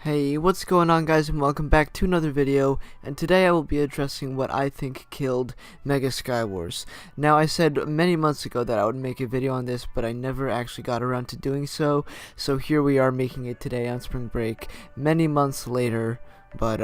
Hey, what's going on, guys, and welcome back to another video. And today I will be addressing what I think killed Mega Skywars. Now, I said many months ago that I would make a video on this, but I never actually got around to doing so. So here we are making it today on spring break, many months later. But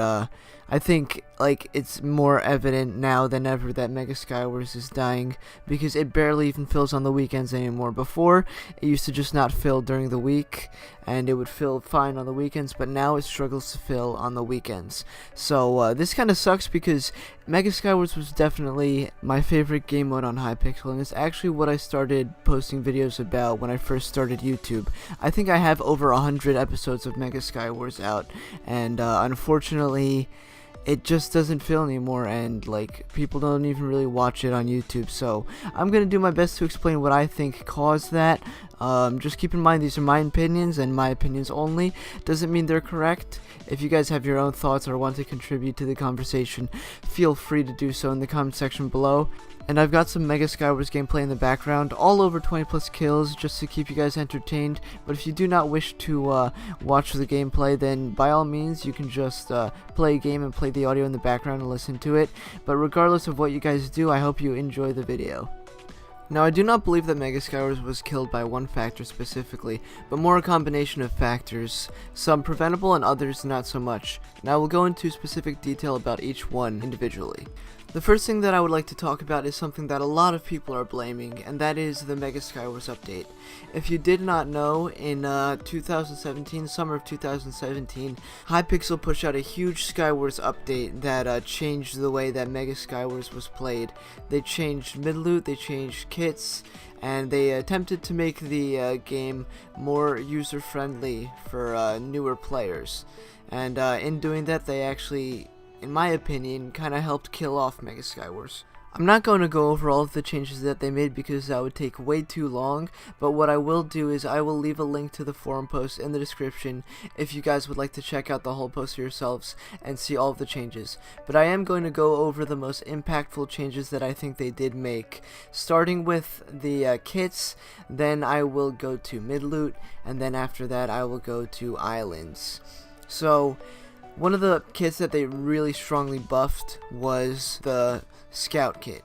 I think it's more evident now than ever that Mega Skywars is dying, because it barely even fills on the weekends anymore. Before, it used to just not fill during the week, and it would fill fine on the weekends, but now it struggles to fill on the weekends. So this kind of sucks, because Mega Skywars was definitely my favorite game mode on Hypixel, and it's actually what I started posting videos about when I first started YouTube. I think I have over 100 episodes of Mega Skywars out, and unfortunately it just doesn't feel anymore, and people don't even really watch it on YouTube. So I'm gonna do my best to explain what I think caused that. Just keep in mind, these are my opinions and my opinions only. Doesn't mean they're correct. If you guys have your own thoughts or want to contribute to the conversation, feel free to do so in the comment section below. And I've got some Mega Skywars gameplay in the background, all over 20 plus kills, just to keep you guys entertained. But if you do not wish to watch the gameplay, then by all means you can just play a game and play the audio in the background and listen to it. But regardless of what you guys do, I hope you enjoy the video. Now, I do not believe that Mega Skywars was killed by one factor specifically, but more a combination of factors, some preventable and others not so much. Now, I will go into specific detail about each one individually. The first thing that I would like to talk about is something that a lot of people are blaming, and that is the Mega Skywars update. If you did not know, in 2017, summer of 2017, Hypixel pushed out a huge Skywars update that changed the way that Mega Skywars was played. They changed mid-loot, they changed kits, and they attempted to make the game more user-friendly for newer players. And in doing that, they actually, in my opinion, kind of helped kill off Mega Skywars. I'm not going to go over all of the changes that they made because that would take way too long, but what I will do is I will leave a link to the forum post in the description if you guys would like to check out the whole post for yourselves and see all of the changes. But I am going to go over the most impactful changes that I think they did make, starting with the kits. Then I will go to mid-loot, and then after that I will go to islands. So one of the kits that they really strongly buffed was the Scout kit.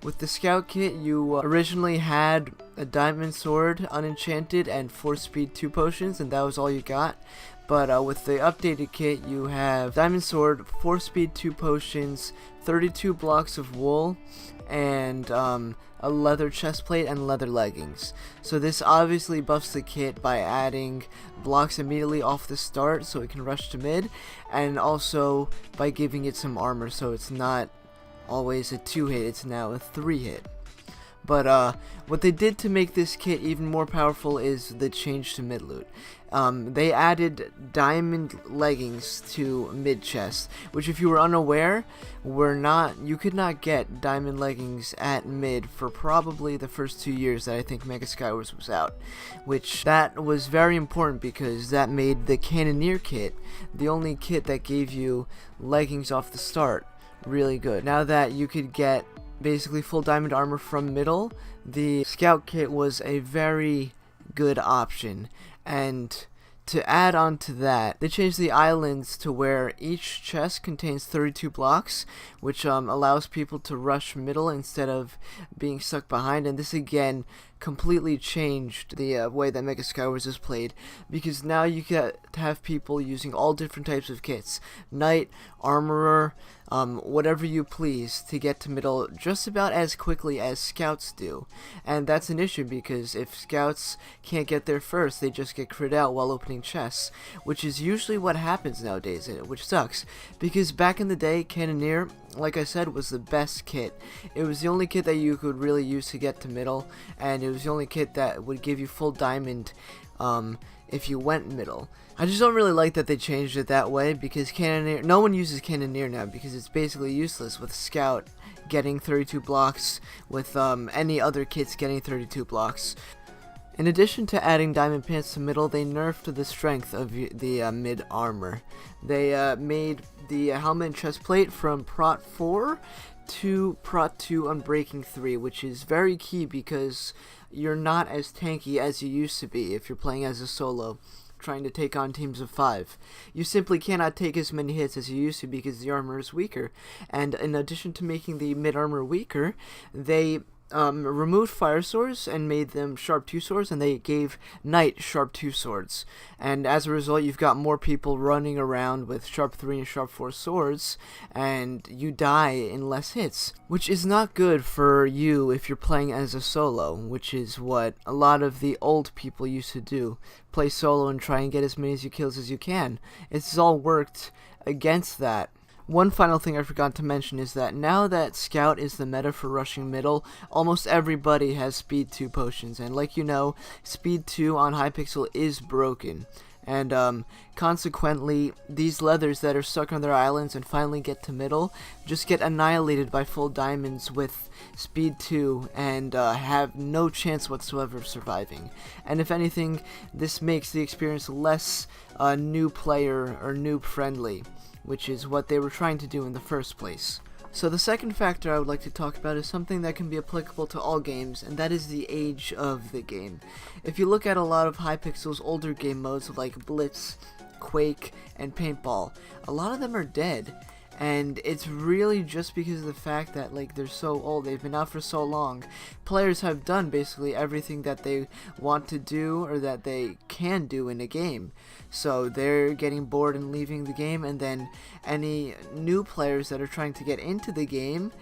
With the Scout kit, you originally had a Diamond Sword, Unenchanted, and 4-speed 2 potions, and that was all you got. But with the updated kit, you have Diamond Sword, 4-speed 2 potions, 32 blocks of wool, and a leather chestplate and leather leggings. So this obviously buffs the kit by adding blocks immediately off the start so it can rush to mid, and also by giving it some armor so it's not always a 2-hit, it's now a 3-hit. But what they did to make this kit even more powerful is the change to mid-loot. They added diamond leggings to mid-chest, which, if you were unaware, you could not get diamond leggings at mid for probably the first 2 years that I think Mega Skywars was out, which that was very important because that made the Cannoneer kit, the only kit that gave you leggings off the start, really good. Now that you could get basically full diamond armor from middle, the Scout kit was a very good option. And to add on to that, they changed the islands to where each chest contains 32 blocks, which allows people to rush middle instead of being stuck behind. And this again completely changed the way that Mega Skywars is played, because now you get to have people using all different types of kits, knight, armorer, whatever you please, to get to middle just about as quickly as scouts do. And that's an issue, because if scouts can't get there first, they just get crit out while opening chests, which is usually what happens nowadays, which sucks, because back in the day, Cannoneer, like I said, was the best kit. It was the only kit that you could really use to get to middle, and it was the only kit that would give you full diamond if you went middle. I just don't really like that they changed it that way, because Cannoneer, no one uses Cannoneer now because it's basically useless with Scout getting 32 blocks, with any other kits getting 32 blocks. In addition to adding diamond pants to middle, they nerfed the strength of the mid armor. They made the helmet and chestplate from Prot 4 to Prot 2 Unbreaking 3, which is very key because you're not as tanky as you used to be if you're playing as a solo. trying to take on teams of 5. You simply cannot take as many hits as you used to because the armor is weaker. And in addition to making the mid armor weaker, they removed fire swords and made them sharp 2 swords, and they gave knight sharp 2 swords. And as a result, you've got more people running around with sharp 3 and sharp 4 swords, and you die in less hits, which is not good for you if you're playing as a solo, which is what a lot of the old people used to do. Play solo and try and get as many kills as you can. It's all worked against that. One final thing I forgot to mention is that now that Scout is the meta for rushing middle, almost everybody has Speed 2 potions, and like you know, Speed 2 on Hypixel is broken. And consequently, these leathers that are stuck on their islands and finally get to middle just get annihilated by full diamonds with Speed 2 and have no chance whatsoever of surviving. And if anything, this makes the experience less new player or noob friendly, which is what they were trying to do in the first place. So the second factor I would like to talk about is something that can be applicable to all games, and that is the age of the game. If you look at a lot of Hypixel's older game modes like Blitz, Quake, and Paintball, a lot of them are dead. And it's really just because of the fact that, like, they're so old, they've been out for so long. Players have done basically everything that they want to do or that they can do in a game. So they're getting bored and leaving the game, and then any new players that are trying to get into the game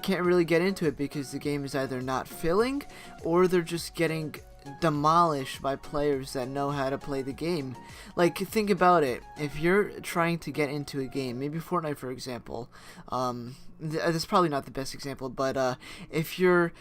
can't really get into it because the game is either not filling or they're just getting demolished by players that know how to play the game. Like, think about it. If you're trying to get into a game, maybe Fortnite for example, that's probably not the best example, but if you're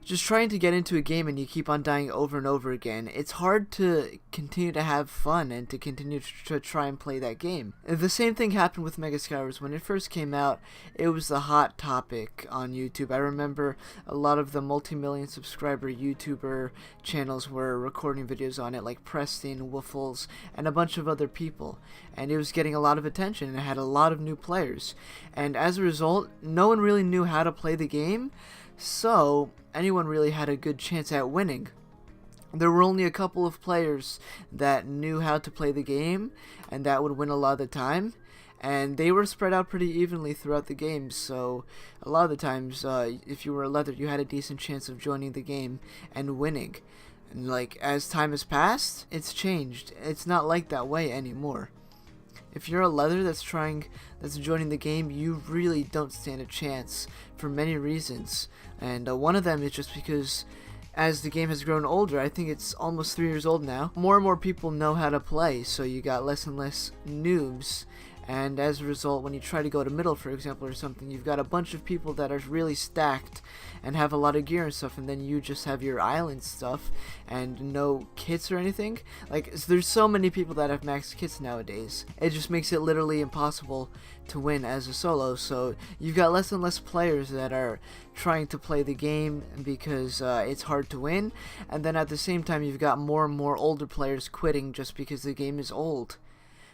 just trying to get into a game and you keep on dying over and over again, it's hard to continue to have fun and to continue to try and play that game. The same thing happened with Mega Skywars. When it first came out, it was the hot topic on YouTube. I remember a lot of the multi-million subscriber YouTuber channels were recording videos on it, like Preston, Woofles, and a bunch of other people. And it was getting a lot of attention and it had a lot of new players. And as a result, no one really knew how to play the game, so anyone really had a good chance at winning. There were only a couple of players that knew how to play the game and that would win a lot of the time, and they were spread out pretty evenly throughout the game, so a lot of the times if you were a leather, you had a decent chance of joining the game and winning. And like, as time has passed, it's changed. It's not like that way anymore. If you're a leather that's joining the game, you really don't stand a chance for many reasons. And one of them is just because as the game has grown older, I think it's almost 3 years old now, more and more people know how to play, so you got less and less noobs. And as a result, when you try to go to middle, for example, or something, you've got a bunch of people that are really stacked and have a lot of gear and stuff, and then you just have your island stuff and no kits or anything. Like, there's so many people that have max kits nowadays. It just makes it literally impossible to win as a solo, so you've got less and less players that are trying to play the game because it's hard to win, and then at the same time you've got more and more older players quitting just because the game is old.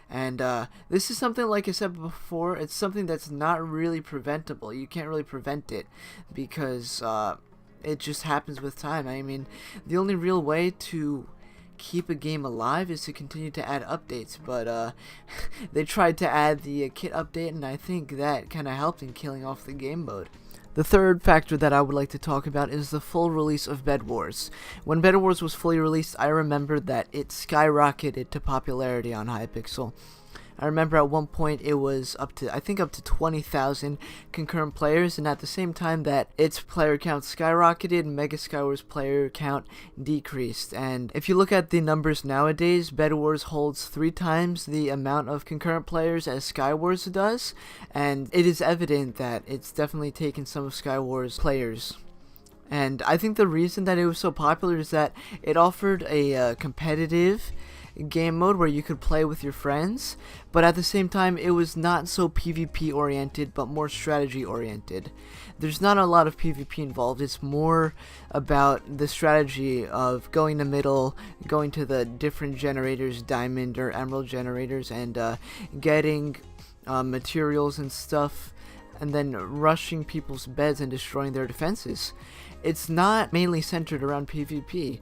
And this is something, like I said before, it's something that's not really preventable. You can't really prevent it because it just happens with time. I mean, the only real way to keep a game alive is to continue to add updates, but they tried to add the kit update, and I think that kind of helped in killing off the game mode. The third factor that I would like to talk about is the full release of Bed Wars. When Bed Wars was fully released, I remember that it skyrocketed to popularity on Hypixel. I remember at one point it was up to 20,000 concurrent players, and at the same time that its player count skyrocketed, Mega Skywars player count decreased. And if you look at the numbers nowadays, Bed Wars holds 3 times the amount of concurrent players as Skywars does, and it is evident that it's definitely taken some of Skywars players. And I think the reason that it was so popular is that it offered a competitive game mode where you could play with your friends, but at the same time it was not so PvP oriented but more strategy oriented. There's not a lot of PvP involved. It's more about the strategy of going to middle, going to the different generators, diamond or emerald generators, and getting materials and stuff, and then rushing people's beds and destroying their defenses. It's not mainly centered around PvP.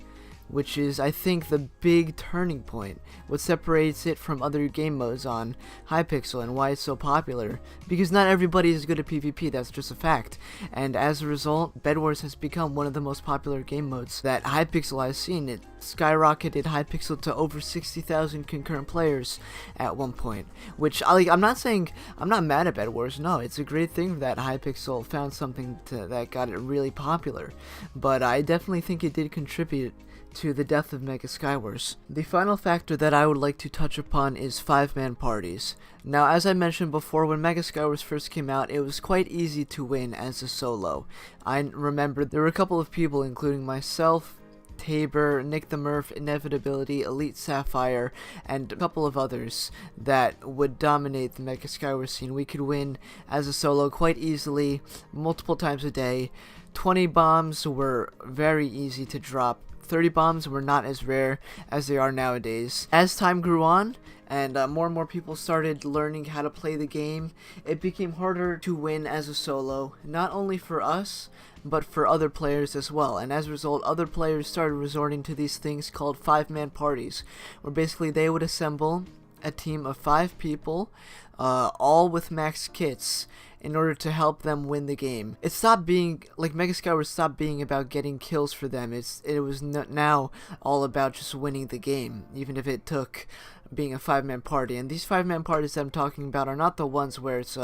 which is, I think, the big turning point, what separates it from other game modes on Hypixel and why it's so popular. Because not everybody is good at PvP, that's just a fact. And as a result, Bed Wars has become one of the most popular game modes that Hypixel has seen. It skyrocketed Hypixel to over 60,000 concurrent players at one point, which I'm not mad at Bed Wars. No, it's a great thing that Hypixel found something that got it really popular, but I definitely think it did contribute to the death of Mega Skywars. The final factor that I would like to touch upon is 5-man parties. Now, as I mentioned before, when Mega Skywars first came out, it was quite easy to win as a solo. I remember there were a couple of people, including myself, Tabor, Nick the Murph, Inevitability, Elite Sapphire, and a couple of others that would dominate the Mega Skywars scene. We could win as a solo quite easily, multiple times a day. 20 bombs were very easy to drop. 30 bombs were not as rare as they are nowadays. As time grew on, and more and more people started learning how to play the game, it became harder to win as a solo, not only for us, but for other players as well. And as a result, other players started resorting to these things called 5-man parties, where basically they would assemble a team of 5 people, all with max kits, in order to help them win the game. It stopped being, like, Mega Skywars stopped being about getting kills for them. It was now all about just winning the game, even if it took being a 5-man party. And these 5-man parties that I'm talking about are not the ones where it's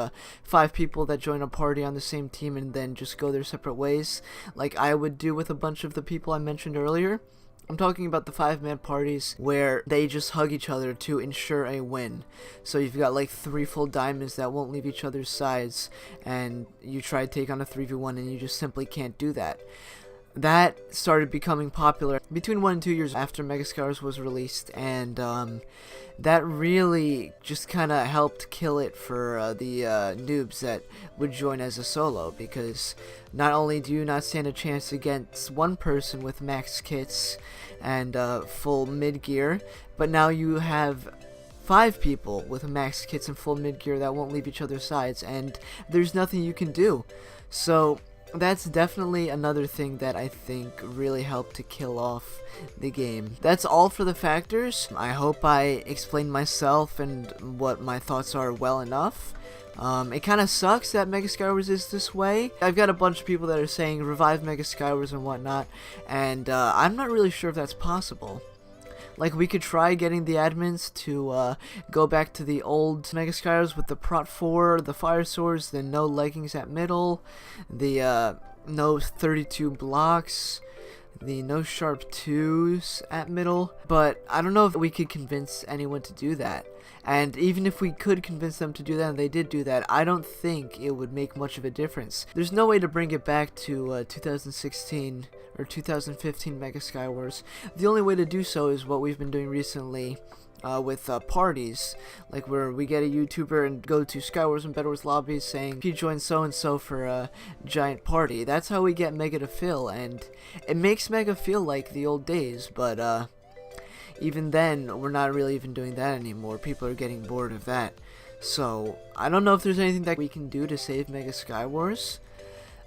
5 people that join a party on the same team and then just go their separate ways, like I would do with a bunch of the people I mentioned earlier. I'm talking about the 5-man parties where they just hug each other to ensure a win. So you've got like 3 full diamonds that won't leave each other's sides, and you try to take on a 3v1 and you just simply can't do that. That started becoming popular between 1 and 2 years after Mega Skywars was released, and that really just kind of helped kill it for the noobs that would join as a solo, because not only do you not stand a chance against one person with max kits and full mid gear, but now you have 5 people with max kits and full mid gear that won't leave each other's sides, and there's nothing you can do. So that's definitely another thing that I think really helped to kill off the game. That's all for the factors. I hope I explained myself and what my thoughts are well enough. It kind of sucks that Mega Skywars is this way. I've got a bunch of people that are saying revive Mega Skywars and whatnot, and I'm not really sure if that's possible. Like, we could try getting the admins to go back to the old Mega Skywars with the Prot 4, the Fire Swords, the no leggings at middle, the no 32 blocks, the no sharp 2s at middle, but I don't know if we could convince anyone to do that. And even if we could convince them to do that, and they did do that, I don't think it would make much of a difference. There's no way to bring it back to 2016 or 2015 Mega Skywars. The only way to do so is what we've been doing recently with parties, like where we get a YouTuber and go to Skywars and Bed Wars lobbies saying, "You join so-and-so for a giant party." That's how we get Mega to fill, and it makes Mega feel like the old days, but even then, we're not really even doing that anymore. People are getting bored of that. So, I don't know if there's anything that we can do to save Mega Skywars.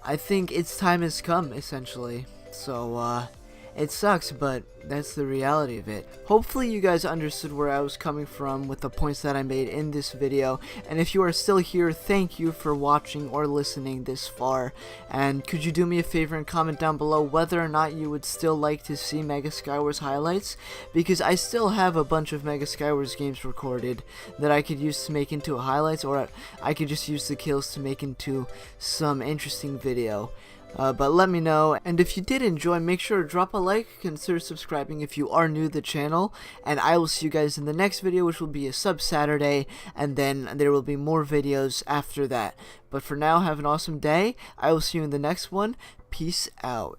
I think its time has come, essentially. So, it sucks, but that's the reality of it. Hopefully you guys understood where I was coming from with the points that I made in this video, and if you are still here, thank you for watching or listening this far. And could you do me a favor and comment down below whether or not you would still like to see Mega Skywars highlights, because I still have a bunch of Mega Skywars games recorded that I could use to make into highlights, or I could just use the kills to make into some interesting video. But let me know, and if you did enjoy, make sure to drop a like, consider subscribing if you are new to the channel, and I will see you guys in the next video, which will be a sub Saturday, and then there will be more videos after that. But for now, have an awesome day. I will see you in the next one. Peace out.